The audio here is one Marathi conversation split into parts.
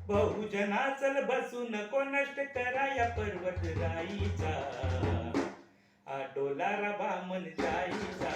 बहुजना चल बसू नको नष्ट करा या पर्वत राईचा. डोला रबा मनशाईचा,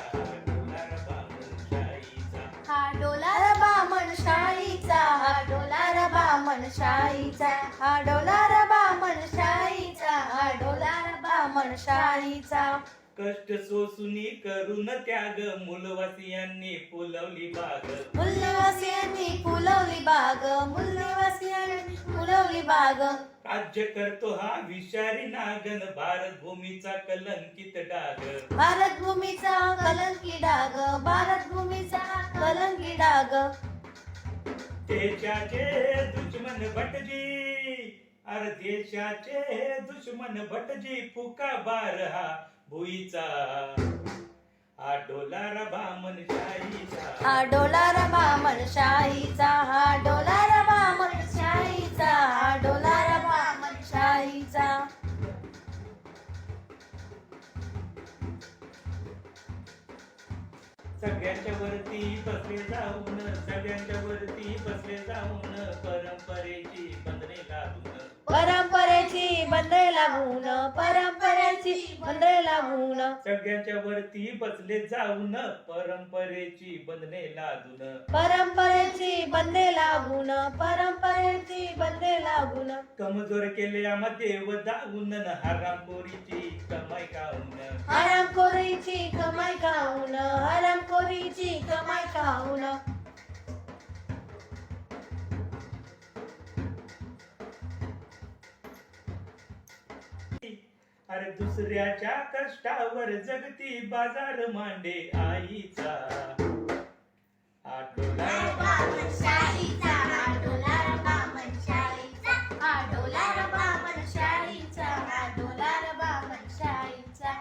डोला रबा मनशाईचा. हा डोला रबा मनशाईचा, हा डोला रबा मनशाईचा, हा डोला रबा मनशाईचा, हा डोला रबा मनशाईचा. कष्ट सोसूनी करून त्याग मूलवासियांनी फुलवली बाग. मूलवासियांनी फुलवली बाग, मूलवासियांनी फुलवली बाग. राज्य करतो हा विषारी नागन भारत भूमीचा कलंकित डाग. भारत भूमीचा कलंकी डाग, भारत भूमीचा कलंकी डाग. देशाचे दुश्मन भटजी, अरे देशाचे दुश्मन भटजी फुका बार हा भुईचा. डोला रबा मनशाईचा, हा डोला रबा मनशाईचा, हा डोला रबा मनशाईचा, हा डोला रबा मनशाईचा. सगळ्यांच्या वरती बसले जाऊन, सगळ्यांच्या वरती बसले जाऊन परंपरेची बंधने लादून. परंपरेची बंधे लागून, परंपरेची बंधे लागून. सगळ्यांच्या वरती बसले जाऊन परंपरेची बंधने लादून. परंपरेची बंधे लागून, परंपरेची बंधे लागून. कमजोर केले आम्हा देव दाऊन, हरामखोरीची कमाई खाऊन. हरामखोरीची कमाई खाऊन, हरामखोरीची कमाई खाऊन. अरे दुसऱ्याच्या कष्टावर जगती बाजार मांडे आईचा. डोला रबा मनशाईचा, हा डोला रबा मनशाईचा, हा डोला रबा मनशाईचा, हा डोला रबा मनशाईचा.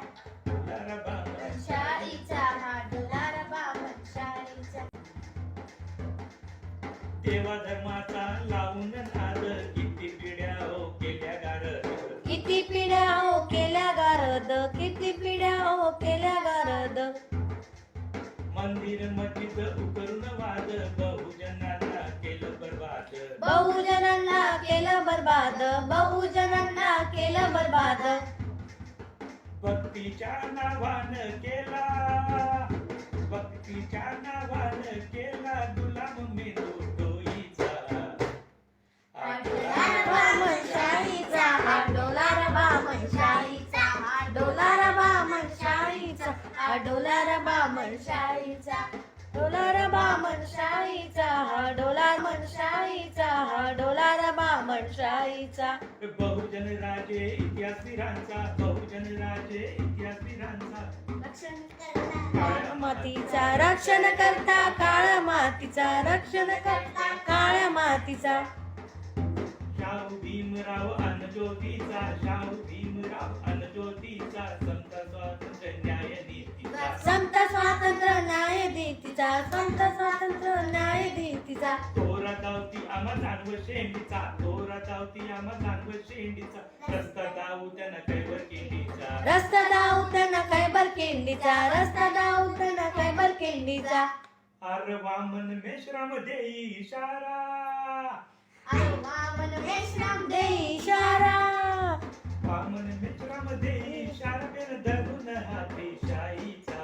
रबा मनशाईचा, हा डोला रबा मनशाईचा. देवा धर्माचा लावून नाद किती पिढ्या हो केल्या गारद. किती पिढ्या हो केल्या गारद, किती पिढ्या हो केल्या गारद. मंदिर मस्जिद उकरून वाद बहुजनांना केलं बर्बाद. बहुजनांना केलं बर्बाद, बहुजनांना केलं बर्बाद. भक्तीच्या नावानं केला, भक्तीच्या नावानं केला गुलाम मेंदू डोईचा. डोला रबा मनशाईचा, हा डोला रबा मनशाईचा, हा डोला रबा मनशाईचा, हा डोला रबा मनशाईचा. डोला रबा मनशाईचा, हा डोला मनशाईचा, हा डोला रबा मनशाईचा. बहुजन राजे इतिहास वीरांचा, बहुजन राजे इतिहास वीरांचा. काळ्या मातीचा रक्षण करता, काळ्या मातीचा रक्षण करता, काळ्या मातीचा. शाहू भीमराव अनज्योतीचा, शाहू भीमराव अनज्योतीचा. समता स्वातंत्र्य न्याय नीतीचा, संत स्वातंत्र्य न्याय नीतीचा, संत स्वातंत्र्य न्याय नीतीचा. तोरा धावती आम्हा जानव शेंडीचा, तोरा धावती आम्हा जानव शेंडीचा. रस्ता धावू त्यांना कैवर केंडीचा, रस्ता दाऊतना खैबर केंडीचा, रस्ता दाऊतना खैबर केंडीचा. अरे वामन मेश्राम देई इशारा, वामन मेश्राम देई इशारा. वामन मेश्राम देई इशारा. पेन धरून हाती शाईचा.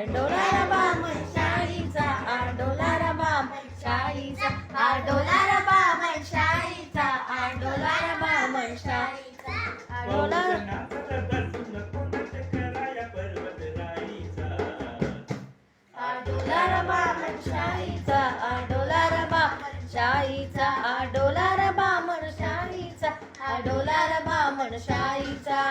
डोला रबा मनशाईचा, हा डोला रबा मनशाईचा, हा डोला रबा मनशाईचा, हा डोला रबा मनशाईचा. हा डोला बहुजनाचं बसून कोणाच कराया पर्वत राईचा. हा डोला रबा मनशाईचा, हा डोला रबा मनशाईचा, हा डोला रबा मनशाईचा, हा डोला रबा मनशाईचा.